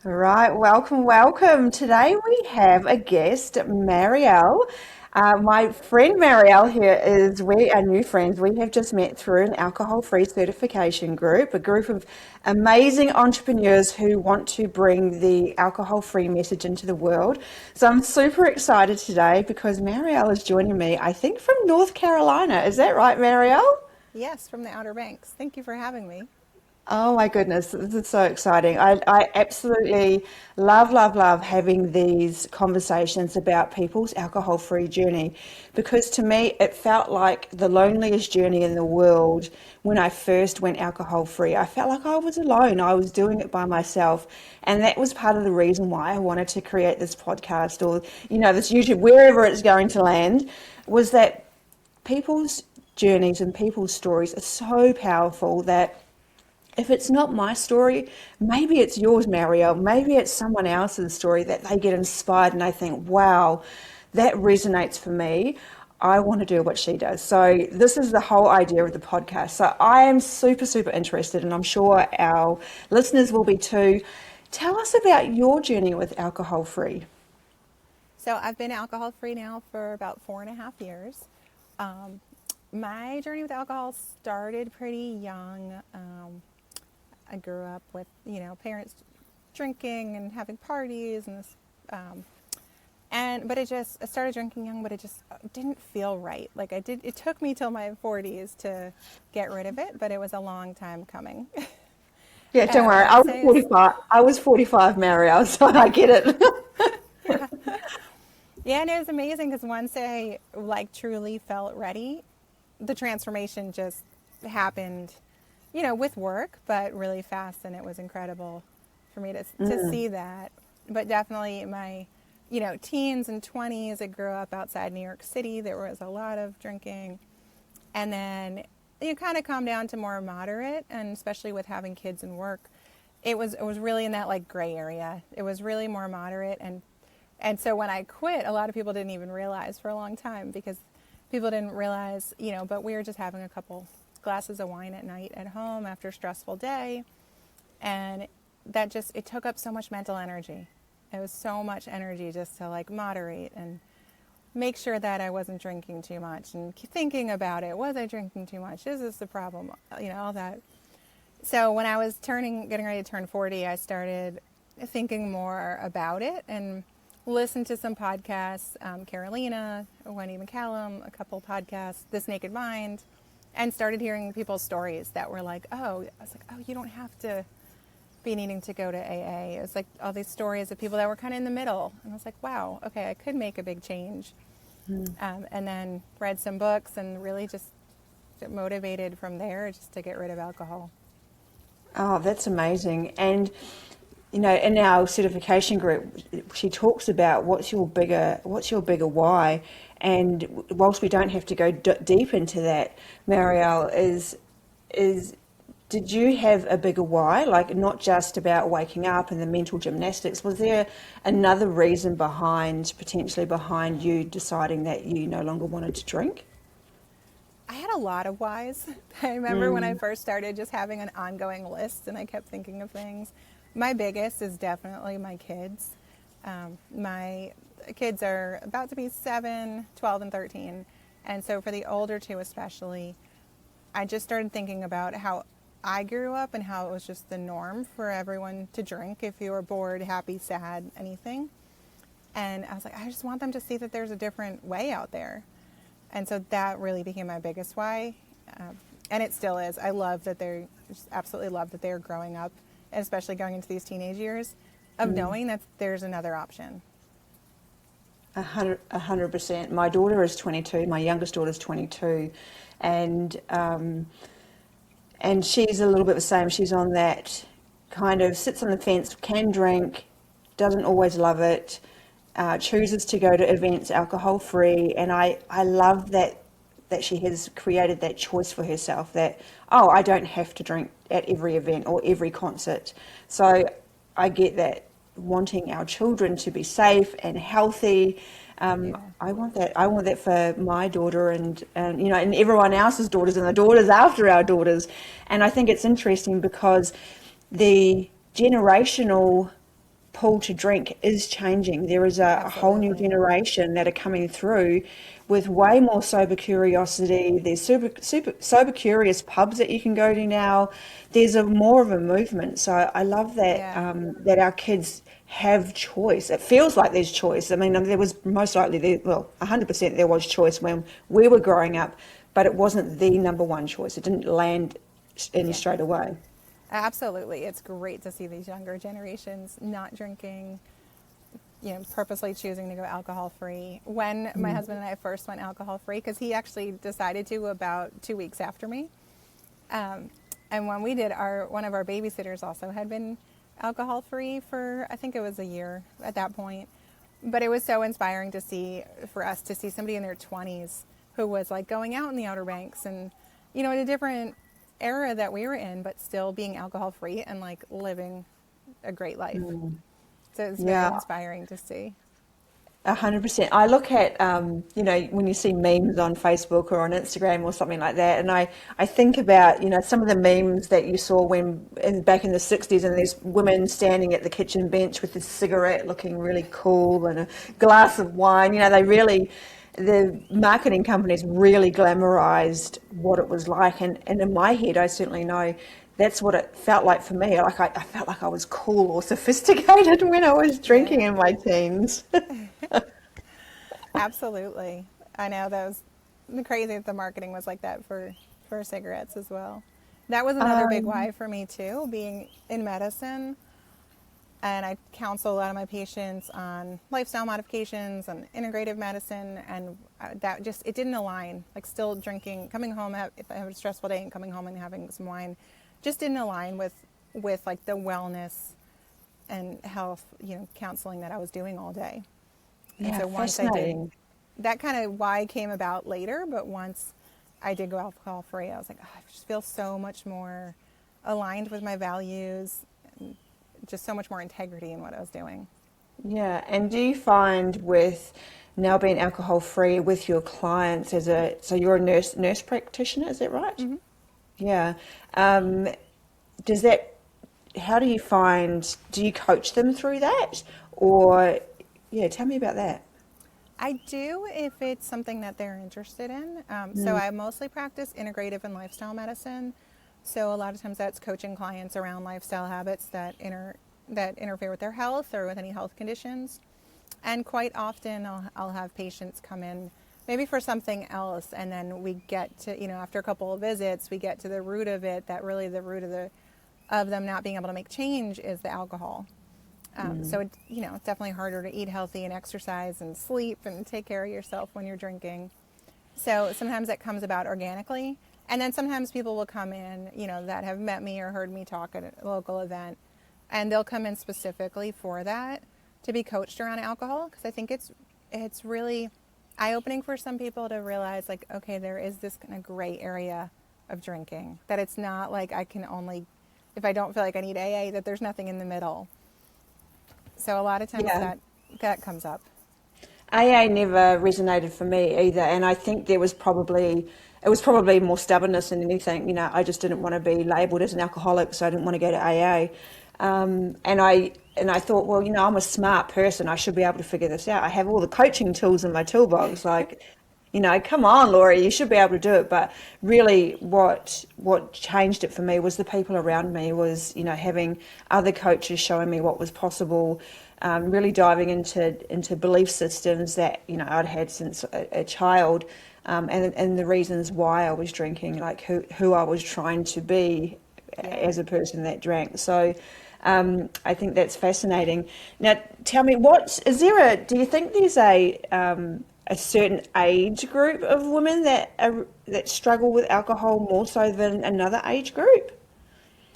All right, welcome. Today we have a guest, Marielle. My friend Marielle here is, we are new friends. We have just met through an alcohol-free certification group, a group of amazing entrepreneurs who want to bring the alcohol-free message into the world. So I'm super excited today because Marielle is joining me, I think from North Carolina. Is that right, Marielle? Yes, from the Outer Banks. Thank you for having me. Oh my goodness, this is so exciting. I absolutely love having these conversations about people's alcohol-free journey because to me it felt like the loneliest journey in the world when I first went alcohol-free. I felt like I was alone. I was doing it by myself. And that was part of the reason why I wanted to create this podcast or, this YouTube, wherever it's going to land, was that people's journeys and people's stories are so powerful that if it's not my story, maybe it's yours, Mario. Maybe it's someone else's story that they get inspired and they think, wow, that resonates for me. I want to do what she does. So this is the whole idea of the podcast. So I am super interested, and I'm sure our listeners will be too. Tell us about your journey with alcohol free. So I've been alcohol free now for about 4.5 years. Um, my journey with alcohol started pretty young. I grew up with, parents drinking and having parties and this, but I started drinking young, but it just didn't feel right. It took me till my 40s to get rid of it, but it was a long time coming. Yeah, don't worry. What I I'd was say is, 45. I was 45, Mario, so I get it. yeah, yeah, and it was amazing because once I truly felt ready, the transformation just happened, with work, but really fast, and it was incredible for me to see that. But definitely my, teens and 20s, I grew up outside New York City. There was a lot of drinking, and then you kind of calm down to more moderate, and especially with having kids and work, it was really in that gray area. It was really more moderate, and so when I quit, a lot of people didn't even realize for a long time because people didn't realize, but we were just having a couple glasses of wine at night at home after a stressful day. And it took up so much mental energy. It was so much energy just to moderate and make sure that I wasn't drinking too much and thinking about it. Was I drinking too much? Is this the problem? All that. So when I was getting ready to turn 40, I started thinking more about it and listened to some podcasts, Carolina, Wendy McCallum, a couple podcasts, This Naked Mind, and started hearing people's stories that were you don't have to be needing to go to AA. It was all these stories of people that were kind of in the middle. And I was like, wow, okay, I could make a big change. And then read some books and really just get motivated from there just to get rid of alcohol. Oh, that's amazing. And in our certification group, she talks about what's your bigger why. And whilst we don't have to go deep into that, Marielle, is did you have a bigger why? Not just about waking up and the mental gymnastics. Was there another reason potentially behind you deciding that you no longer wanted to drink? I had a lot of whys. I remember when I first started just having an ongoing list and I kept thinking of things. My biggest is definitely my kids. My kids are about to be 7, 12, and 13. And so for the older two especially, I just started thinking about how I grew up and how it was just the norm for everyone to drink if you were bored, happy, sad, anything. And I was like, I just want them to see that there's a different way out there. And so that really became my biggest why. And it still is. I love that just absolutely love that they're growing up, and especially going into these teenage years, of knowing that there's another option. 100%. My daughter is 22. My youngest daughter is 22, and she's a little bit the same. She's on that kind of sits on the fence, can drink, doesn't always love it, chooses to go to events alcohol free, and I love that she has created that choice for herself that, oh, I don't have to drink at every event or every concert. So I get that wanting our children to be safe and healthy. Yeah. I want that. I want that for my daughter and everyone else's daughters and the daughters after our daughters. And I think it's interesting because the generational pull to drink is changing. There is a whole new Absolutely. generation that are coming through with way more sober curiosity. There's super sober curious pubs that you can go to now. There's a more of a movement. So I love that Yeah. that our kids have choice. It feels like there's choice. I mean, there was most likely well, 100% there was choice when we were growing up, but it wasn't the number one choice. It didn't land in Yeah. straight away. Absolutely. It's great to see these younger generations not drinking, purposely choosing to go alcohol free. When my husband and I first went alcohol free, because he actually decided to about 2 weeks after me. Um, and when we did, one of our babysitters also had been alcohol free for, I think it was a year at that point. But it was so inspiring for us to see somebody in their 20s who was like going out in the Outer Banks and, in a different era that we were in, but still being alcohol free and like living a great life. So it's very Yeah. inspiring to see. 100%. I look at, when you see memes on Facebook or on Instagram or something like that, and I think about, some of the memes that you saw back in the 60s, and there's women standing at the kitchen bench with a cigarette looking really cool and a glass of wine. The marketing companies really glamorized what it was like. And in my head, I certainly know that's what it felt like for me. Like I felt like I was cool or sophisticated when I was drinking Yeah, in my teens. absolutely. I know that was crazy that the marketing was like that for cigarettes as well. That was another big Um, why for me too, being in medicine. And I counsel a lot of my patients on lifestyle modifications and integrative medicine, and that just it didn't align. Like still drinking, coming home if I have a stressful day and coming home and having some wine, just didn't align with like the wellness and health counseling that I was doing all day. And yeah, so once I did, fascinating. that kind of why came about later. But once I did go alcohol free, I was like, oh, I just feel so much more aligned with my values, and just so much more integrity in what I was doing. Yeah, and do you find with now being alcohol free with your clients so you're a nurse practitioner, is that right? Hmm. Yeah. Um, does that how do you coach them through that? Or yeah, tell me about that. I do if it's something that they're interested in. So Mm, I mostly practice integrative and lifestyle medicine. So a lot of times that's coaching clients around lifestyle habits that interfere with their health or with any health conditions. And quite often I'll have patients come in maybe for something else, and then we get to, after a couple of visits, we get to the root of it, that really the root of them not being able to make change is the alcohol. So it's definitely harder to eat healthy and exercise and sleep and take care of yourself when you're drinking. So sometimes it comes about organically, and then sometimes people will come in, that have met me or heard me talk at a local event, and they'll come in specifically for that to be coached around alcohol, because I think it's really eye-opening for some people to realize, like, okay, there is this kind of gray area of drinking, that it's not like I can only, if I don't feel like I need AA, that there's nothing in the middle. So a lot of times yeah. that comes up. AA never resonated for me either, and I think it was probably more stubbornness than anything. I just didn't want to be labelled as an alcoholic, so I didn't want to go to AA. And I thought, well, I'm a smart person. I should be able to figure this out. I have all the coaching tools in my toolbox. Like, come on, Laura, you should be able to do it. But really, what changed it for me was the people around me. Was having other coaches showing me what was possible. Really diving into belief systems that I'd had since a child, and the reasons why I was drinking, like who I was trying to be Yeah. as a person that drank. So I think that's fascinating. Now, tell me, do you think there's a certain age group of women that struggle with alcohol more so than another age group?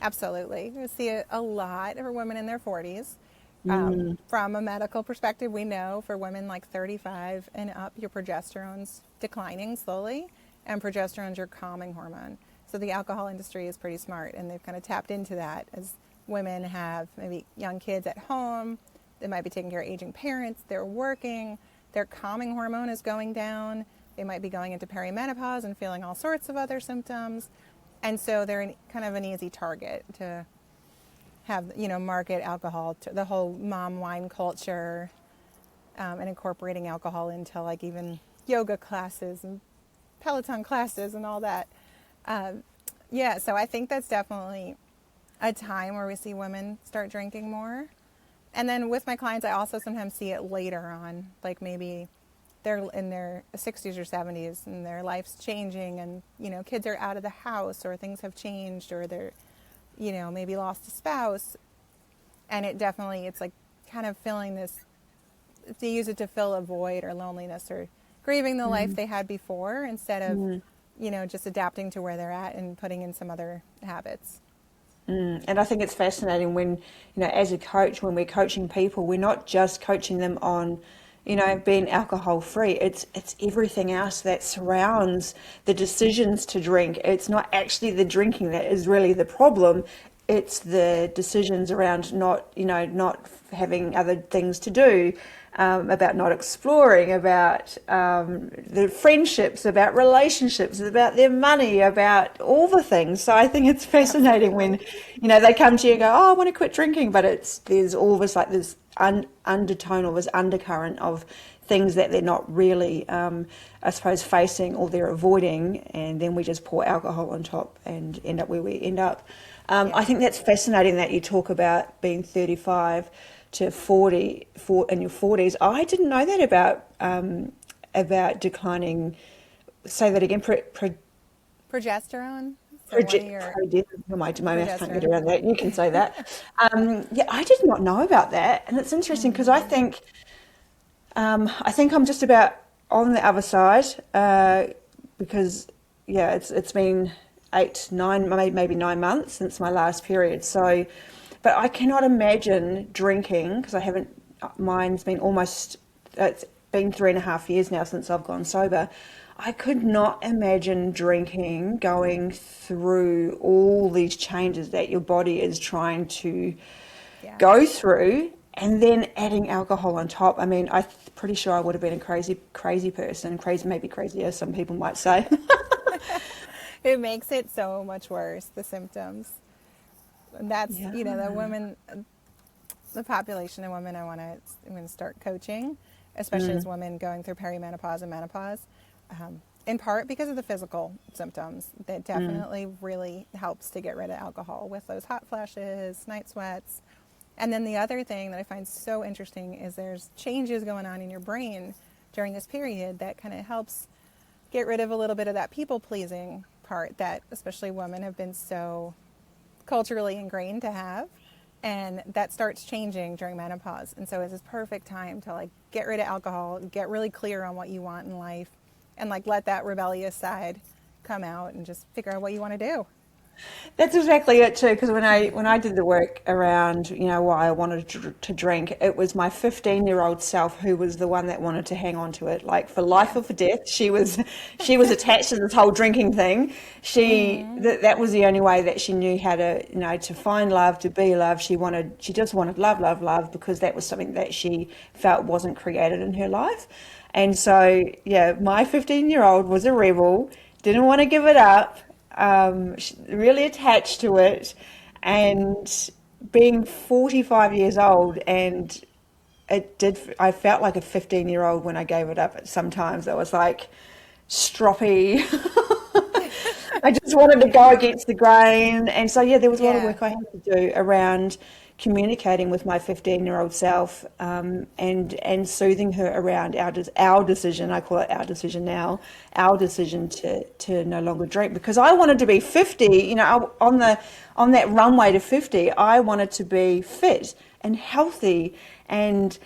Absolutely. We see it a lot for women in their 40s. Mm, From a medical perspective, we know for women like 35 and up, your progesterone's declining slowly, and progesterone's your calming hormone. So the alcohol industry is pretty smart, and they've kind of tapped into that as women have maybe young kids at home, they might be taking care of aging parents, they're working, their calming hormone is going down, they might be going into perimenopause and feeling all sorts of other symptoms. And so they're kind of an easy target have, market alcohol, to the whole mom wine culture, and incorporating alcohol into like even yoga classes and Peloton classes and all that. Yeah, so I think that's definitely a time where we see women start drinking more. And then with my clients, I also sometimes see it later on, like maybe they're in their 60s or 70s and their life's changing and, kids are out of the house or things have changed or they're, maybe lost a spouse. And it's like kind of filling this, they use it to fill a void or loneliness or grieving the life they had before instead of, just adapting to where they're at and putting in some other habits. And I think it's fascinating when, as a coach, when we're coaching people, we're not just coaching them on, being alcohol free. It's everything else that surrounds the decisions to drink. It's not actually the drinking that is really the problem. It's the decisions around not having other things to do, about not exploring, about the friendships, about relationships, about their money, about all the things. So I think it's fascinating when, they come to you and go, oh, I want to quit drinking, but there's all this like this undertone or this undercurrent of things that they're not really, I suppose, facing or they're avoiding, and then we just pour alcohol on top and end up where we end up. I think that's fascinating that you talk about being 35 to 40 in your 40s. I didn't know that about declining. Say that again. Progesterone? My mouth can't get around that. You can say that. Yeah, I did not know about that, and it's interesting because I think I'm just about on the other side, because it's been maybe 9 months since my last period. So, but I cannot imagine drinking because mine's been it's been 3.5 years now since I've gone sober. I could not imagine drinking, going through all these changes that your body is trying to go through, and then adding alcohol on top. I mean, I'm pretty sure I would have been a crazy person, maybe crazier, some people might say. It makes it so much worse, the symptoms. And that's, the women, the population of women I'm going to start coaching, especially as women going through perimenopause and menopause, in part because of the physical symptoms. That definitely really helps to get rid of alcohol with those hot flashes, night sweats. And then the other thing that I find so interesting is there's changes going on in your brain during this period that kind of helps get rid of a little bit of that people-pleasing part that especially women have been so culturally ingrained to have, and that starts changing during menopause. And so it's this perfect time to like get rid of alcohol, get really clear on what you want in life, and like let that rebellious side come out and just figure out what you want to do. That's exactly it too, because when I did the work around, why I wanted to drink, it was my 15-year-old self who was the one that wanted to hang on to it, like for life or for death. She was attached to this whole drinking thing. That was the only way that she knew how to, to find love, to be loved. She just wanted love, because that was something that she felt wasn't created in her life. And so, my 15-year-old was a rebel, didn't want to give it up. Really attached to it, and being 45 years old, and I felt like a 15-year-old when I gave it up. Sometimes I was like stroppy. I just wanted to go against the grain, and so there was a lot of work I had to do around communicating with my 15-year-old self, and soothing her around our decision. I call it our decision now, our decision to no longer drink, because I wanted to be 50. On that runway to 50, I wanted to be fit and healthy and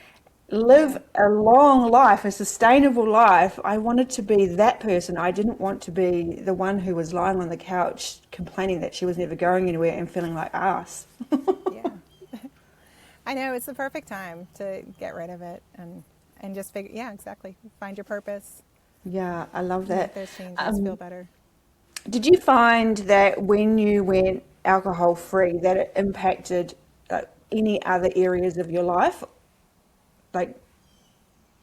live a long life, a sustainable life. I wanted to be that person. I didn't want to be the one who was lying on the couch complaining that she was never going anywhere and feeling like ass. Yeah. I know, it's the perfect time to get rid of it and just figure, exactly, find your purpose. Yeah, I love that. Make those changes, feel better. Did you find that when you went alcohol free that it impacted any other areas of your life, like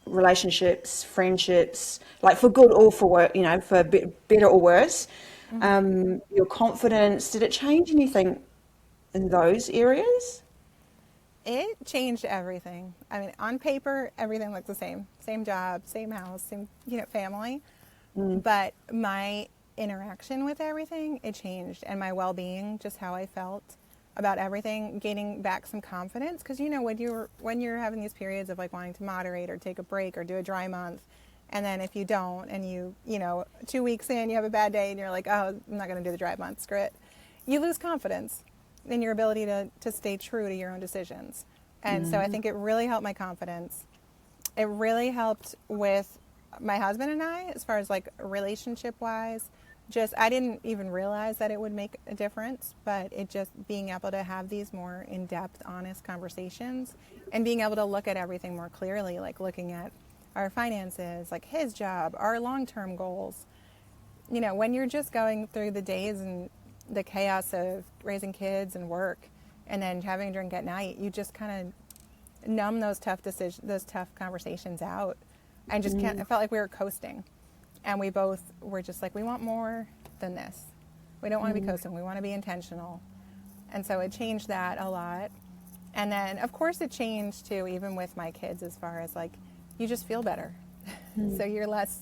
relationships, friendships, like for good or for work, for better or worse? Your confidence, did it change anything in those areas? It changed everything. I mean, on paper, everything looked the same. Same job, same house, same, family. But my interaction with everything, it changed. And my well-being, just how I felt about everything, gaining back some confidence. Because, when you're having these periods of like wanting to moderate or take a break or do a dry month, and then if you don't, and you 2 weeks in, you have a bad day and you're like, oh, I'm not going to do the dry month, screw it. You lose confidence in your ability to stay true to your own decisions. And so I think it really helped my confidence. It really helped with my husband and I, as far as like relationship wise. Just, I didn't even realize that it would make a difference, but it just being able to have these more in-depth, honest conversations and being able to look at everything more clearly, like looking at our finances, like his job, our long-term goals. When you're just going through the days and the chaos of raising kids and work and then having a drink at night, you just kind of numb those tough conversations out and just can't. I felt like we were coasting, and we both were just like, we want more than this. We don't want to be coasting. We want to be intentional. And so it changed that a lot. And then of course it changed too, even with my kids, as far as like, you just feel better. So you're less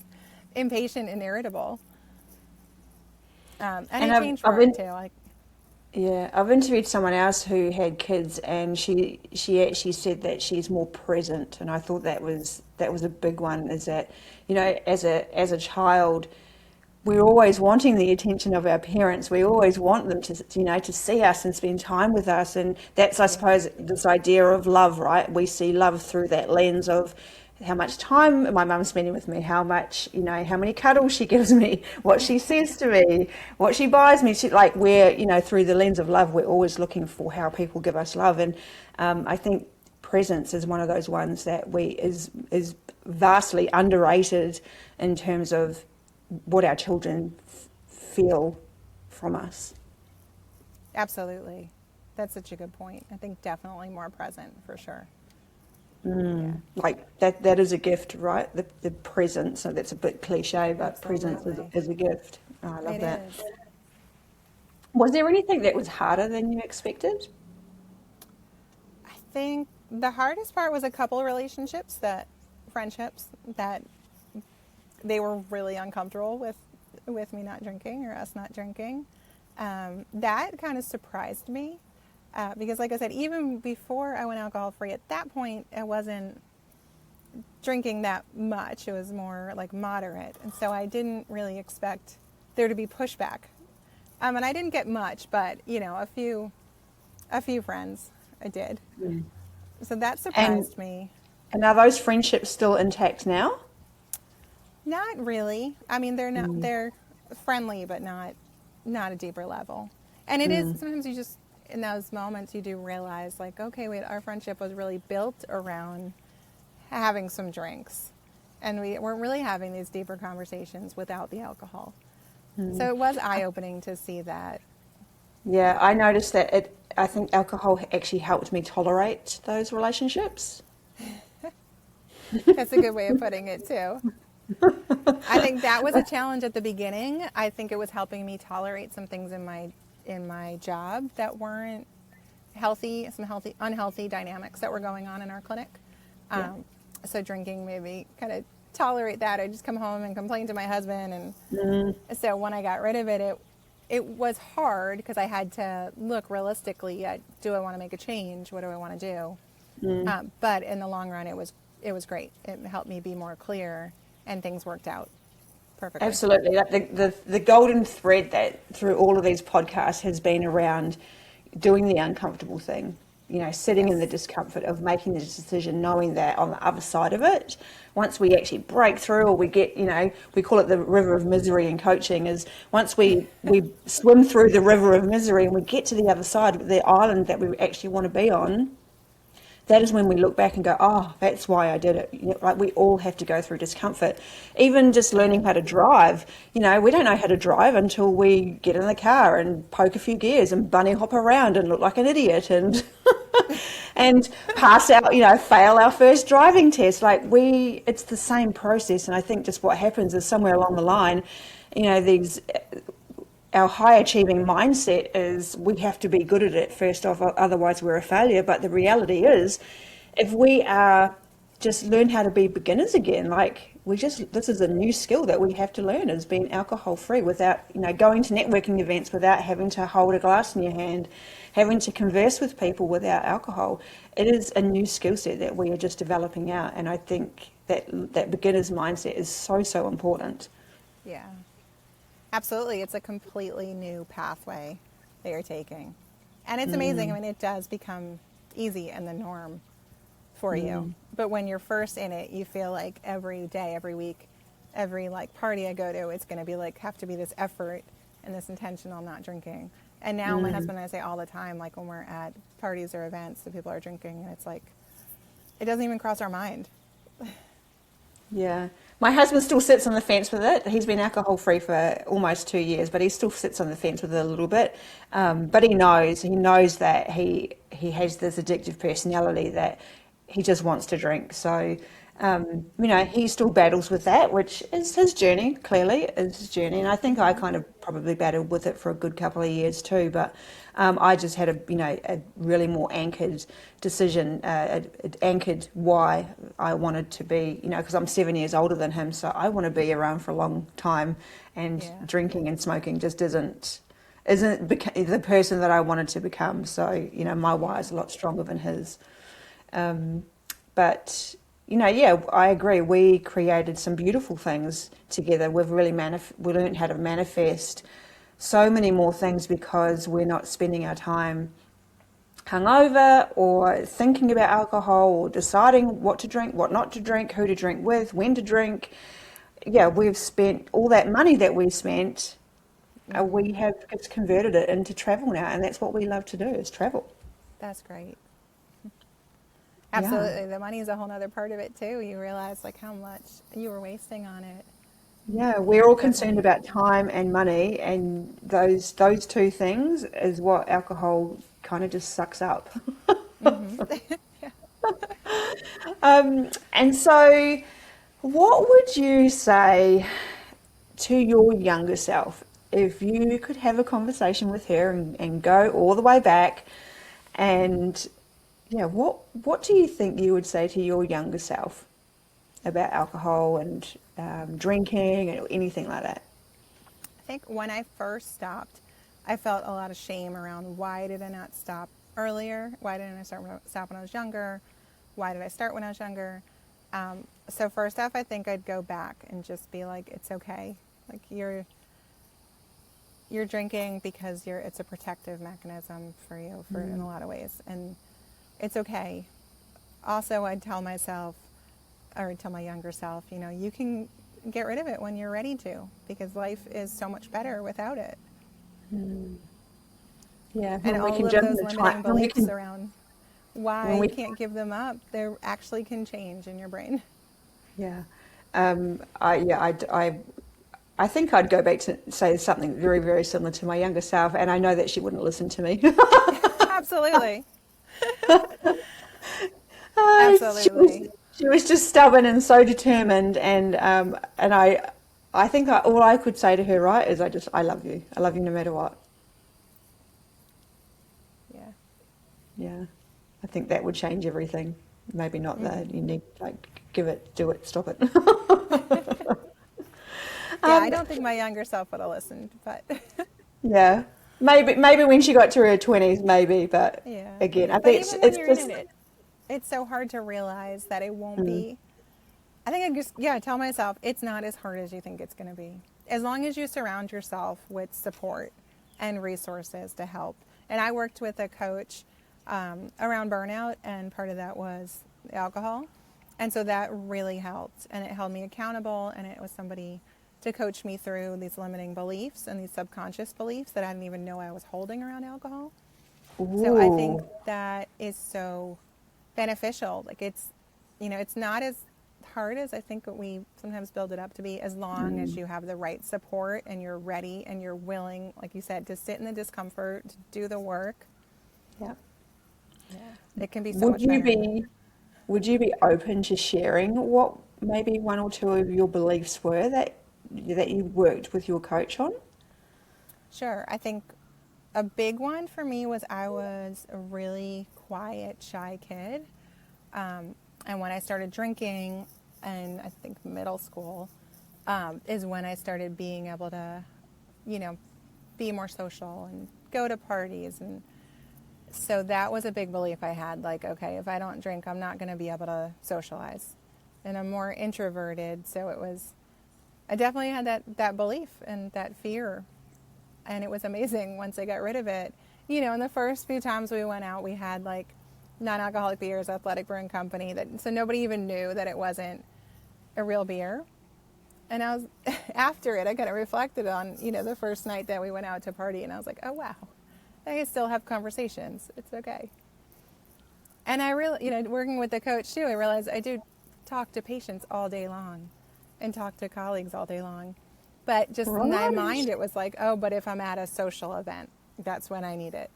impatient and irritable. And it changed for her too. Yeah, I've interviewed someone else who had kids, and she actually said that she's more present, and I thought that was a big one. Is that, as a child, we're always wanting the attention of our parents. We always want them to to see us and spend time with us, and that's, I suppose, this idea of love, right? We see love through that lens of how much time my mum's spending with me, how much, how many cuddles she gives me, what she says to me, what she buys me. We're, through the lens of love, we're always looking for how people give us love. And I think presence is one of those ones that is vastly underrated in terms of what our children feel from us. Absolutely. That's such a good point. I think definitely more present for sure. Yeah. Like that is a gift, right? The presence. So that's a bit cliche, but presence is a gift. Oh, I love that. Is. Was there anything that was harder than you expected? I think the hardest part was a couple friendships that they were really uncomfortable with me not drinking or us not drinking. That kind of surprised me. Because like I said, even before I went alcohol free, at that point, I wasn't drinking that much. It was more like moderate. And so I didn't really expect there to be pushback. And I didn't get much, but, a few friends I did. So that surprised me. And are those friendships still intact now? Not really. I mean, they're friendly, but not a deeper level. And it is, sometimes you just, in those moments, you do realize, like, okay, wait, our friendship was really built around having some drinks. And we weren't really having these deeper conversations without the alcohol. So it was eye-opening to see that. Yeah, I noticed that I think alcohol actually helped me tolerate those relationships. That's a good way of putting it, too. I think that was a challenge at the beginning. I think it was helping me tolerate some things in my job that weren't healthy, unhealthy dynamics that were going on in our clinic. So drinking made me kind of tolerate that. I just come home and complain to my husband, and so when I got rid of it, it was hard because I had to look realistically at, do I want to make a change? What do I want to do? But in the long run, it was great. It helped me be more clear, and things worked out perfectly. Absolutely. The golden thread that through all of these podcasts has been around doing the uncomfortable thing, sitting in the discomfort of making the decision, knowing that on the other side of it, once we actually break through, or we get, we call it the river of misery in coaching, is once we swim through the river of misery and we get to the other side, the island that we actually want to be on, that is when we look back and go, oh, that's why I did it. Like, we all have to go through discomfort. Even just learning how to drive, we don't know how to drive until we get in the car and poke a few gears and bunny hop around and look like an idiot and and pass out, fail our first driving test. It's the same process. And I think just what happens is somewhere along the line, these our high achieving mindset is we have to be good at it first off, otherwise we're a failure. But the reality is, if we are just learn how to be beginners again, like this is a new skill that we have to learn, is being alcohol free without, going to networking events without having to hold a glass in your hand, having to converse with people without alcohol. It is a new skill set that we are just developing out. And I think that beginner's mindset is so, so important. Yeah. Absolutely. It's a completely new pathway that you're taking. And it's amazing. I mean, it does become easy and the norm for you. But when you're first in it, you feel like every day, every week, every like party I go to, it's going to be like, have to be this effort and this intentional not drinking. And now my husband and I say all the time, like when we're at parties or events that people are drinking, and it's like, it doesn't even cross our mind. Yeah. My husband still sits on the fence with it. He's been alcohol free for almost 2 years, but he still sits on the fence with it a little bit. But he knows that he has this addictive personality that he just wants to drink. So, he still battles with that, which is his journey, clearly, is his journey. And I think I kind of probably battled with it for a good couple of years too. But I just had a really more anchored decision, anchored why I wanted to be, because I'm 7 years older than him. So I want to be around for a long time, and Yeah. drinking and smoking just isn't the person that I wanted to become. So, my why is a lot stronger than his. But yeah, I agree. We created some beautiful things together. We've really we learned how to manifest so many more things because we're not spending our time hungover or thinking about alcohol or deciding what to drink, what not to drink, who to drink with, when to drink. Yeah, we've spent all that money that we spent. We have just converted it into travel now, and that's what we love to do, is travel. That's great. Yeah. Absolutely. The money is a whole other part of it too. You realize like how much you were wasting on it. Yeah, we're all concerned Definitely. about time and money, and those two things is what alcohol kind of just sucks up. And so, what would you say to your younger self if you could have a conversation with her and go all the way back? And yeah, what do you think you would say to your younger self about alcohol and drinking and anything like that? I think when I first stopped, I felt a lot of shame around why did I not stop earlier? Why didn't I stop when I was younger? Why did I start when I was younger? So first off, I think I'd go back and just be like, it's okay. Like you're drinking because it's a protective mechanism for you for in a lot of ways, and it's okay. Also, I'd tell myself, or tell my younger self, you can get rid of it when you're ready to, because life is so much better without it. Yeah, And when we all can of jump in those the time, limiting beliefs around why when you we, can't give them up, they actually can change in your brain. yeah, I think I'd go back to say something very, very similar to my younger self, and I know that she wouldn't listen to me. Absolutely. She was Absolutely. she was just stubborn and so determined, and I think all I could say to her, right, is I love you. I love you no matter what. Yeah. Yeah, I think that would change everything. Maybe not that you need like give it, do it, stop it. Yeah, I Um, don't think my younger self would have listened, but yeah, maybe when she got to her 20s, maybe, but yeah. again, I But think even when it's you're in just. it, it's so hard to realize that it won't Mm, be. I think I just, yeah, tell myself it's not as hard as you think it's going to be. As long as you surround yourself with support and resources to help. And I worked with a coach around burnout, and part of that was alcohol. And so that really helped. And it held me accountable, and it was somebody to coach me through these limiting beliefs and these subconscious beliefs that I didn't even know I was holding around alcohol. So I think ooh, that is so beneficial. Like it's not as hard as I think we sometimes build it up to be, as long as you have the right support and you're ready and you're willing, like you said, to sit in the discomfort, to do the work. yeah. Yeah. It can be so Would much you better. be would you be open to sharing what maybe one or two of your beliefs were that you worked with your coach on? Sure. I think a big one for me was I was a really quiet, shy kid. And when I started drinking, and I think middle school, is when I started being able to, you know, be more social and go to parties. And so that was a big belief I had. Like, okay, if I don't drink, I'm not going to be able to socialize. And I'm more introverted. So I definitely had that belief and that fear. And it was amazing once I got rid of it. You know, in the first few times we went out, we had like non-alcoholic beers, Athletic Brewing Company, so nobody even knew that it wasn't a real beer. And I was, after it, I kind of reflected on, you know, the first night that we went out to party, and I was like, oh wow, I can still have conversations. It's okay. And I really, you know, working with the coach too, I realized I do talk to patients all day long and talk to colleagues all day long. But just in my Right. mind, it was like, oh, but if I'm at a social event, that's when I need it.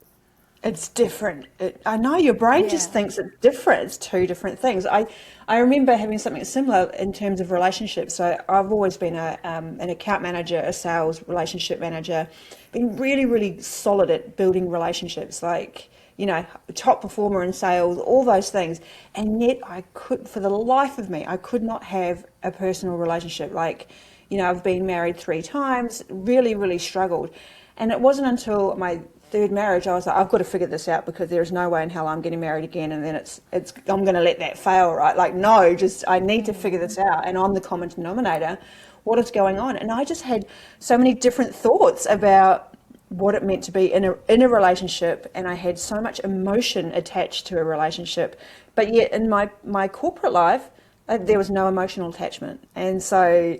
It's different. I know your brain just Yeah. thinks it's different. It's two different things. I remember having something similar in terms of relationships. So I've always been an account manager, a sales relationship manager, been really, really solid at building relationships, like, you know, top performer in sales, all those things. And yet I could, for the life of me, I could not have a personal relationship. Like, you know, I've been married 3 times, really, really struggled. And it wasn't until my third marriage I was like, I've got to figure this out because there is no way in hell I'm getting married again and then it's I'm going to let that fail, right? Like, no, just I need to figure this out, and I'm the common denominator. What is going on? And I just had so many different thoughts about what it meant to be in a relationship, and I had so much emotion attached to a relationship, but yet in my corporate life there was no emotional attachment. And so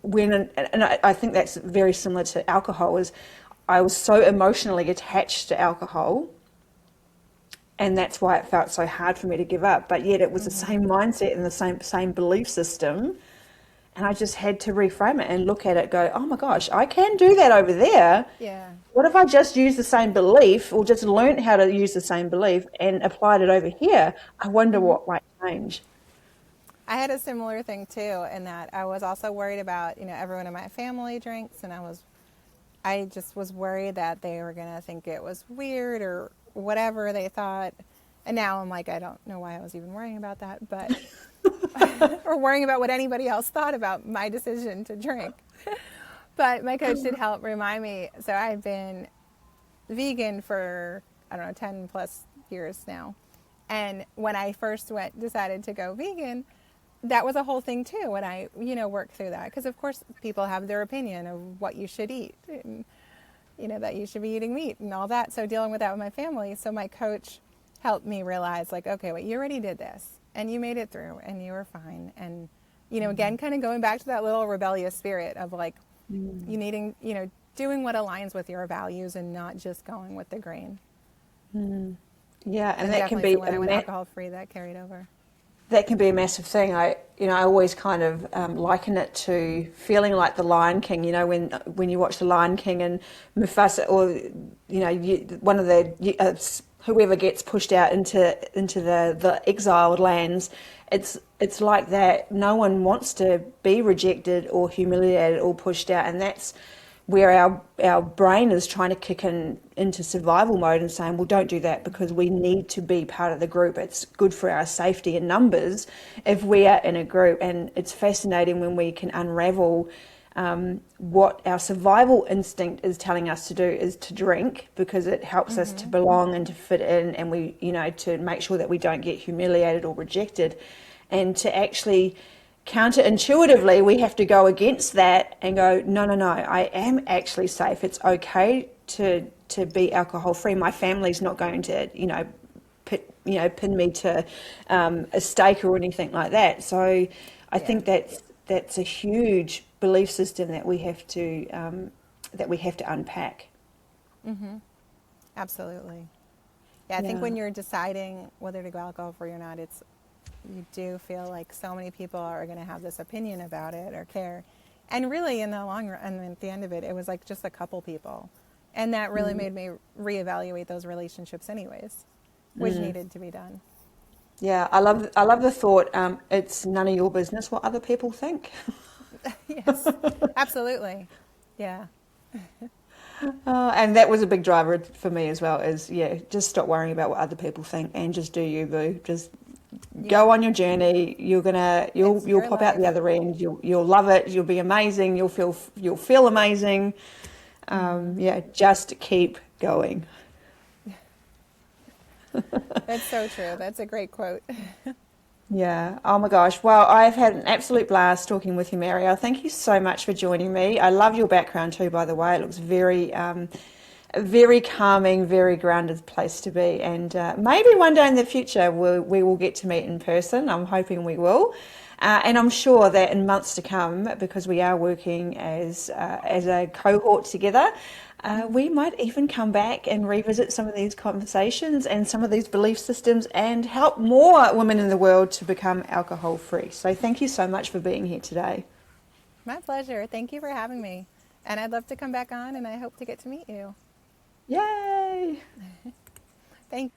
I think that's very similar to alcohol, is I was so emotionally attached to alcohol, and that's why it felt so hard for me to give up, but yet it was the same mindset and the same belief system, and I just had to reframe it and look at it, go, oh my gosh, I can do that over there. Yeah. What if I just used the same belief, or just learned how to use the same belief and applied it over here? I wonder what might change. I had a similar thing too, in that I was also worried about, you know, everyone in my family drinks, and I just was worried that they were going to think it was weird or whatever they thought. And now I'm like, I don't know why I was even worrying about that, but, or worrying about what anybody else thought about my decision to drink. But my coach did help remind me. So I've been vegan for, I don't know, 10 plus years now. And when I first decided to go vegan, that was a whole thing too when I, you know, worked through that. Because of course people have their opinion of what you should eat, and, you know, that you should be eating meat and all that. So dealing with that with my family. So my coach helped me realize, like, okay, wait, you already did this and you made it through and you were fine. And, you know, again, kind of going back to that little rebellious spirit of like, you needing, you know, doing what aligns with your values and not just going with the grain. Yeah, and And that can definitely, be so when I went alcohol free, that carried over. that can be a massive thing. I always kind of liken it to feeling like the Lion King. You know, when you watch the Lion King and Mufasa, or you know, one of whoever gets pushed out into the exiled lands, it's like that. No one wants to be rejected or humiliated or pushed out, and that's where our brain is trying to kick into survival mode and saying, well, don't do that because we need to be part of the group. It's good for our safety in numbers if we are in a group. And it's fascinating when we can unravel what our survival instinct is telling us to do is to drink, because it helps us to belong and to fit in, and we, you know, to make sure that we don't get humiliated or rejected, and to actually counterintuitively, we have to go against that and go, no, no, no, I am actually safe. It's okay to be alcohol free. My family's not going to, pin me to a stake or anything like that. So I Yeah. think that's a huge belief system that we have to unpack. Absolutely. Yeah, I think Yeah. when you're deciding whether to go alcohol free or not, you do feel like so many people are going to have this opinion about it or care. And really, in the long run, and at the end of it, it was like just a couple people. And that really made me reevaluate those relationships anyways, which needed to be done. Yeah, I love the thought. It's none of your business what other people think. Yes, absolutely. Yeah. And that was a big driver for me as well, is yeah, just stop worrying about what other people think and just do you, boo. Just Yeah, go on your journey. it's You'll your pop out life. the other end. You'll love it. You'll be amazing. You'll feel amazing. Yeah, just keep going. That's so true. That's a great quote. Yeah. Oh my gosh. Well, I've had an absolute blast talking with you, Marielle. Thank you so much for joining me. I love your background too, by the way. It looks very calming, very grounded place to be. And maybe one day in the future we will get to meet in person. I'm hoping we will. And I'm sure that in months to come, because we are working as a cohort together, we might even come back and revisit some of these conversations and some of these belief systems and help more women in the world to become alcohol free. So thank you so much for being here today. My pleasure. Thank you for having me. And I'd love to come back on, and I hope to get to meet you. Yay! Thank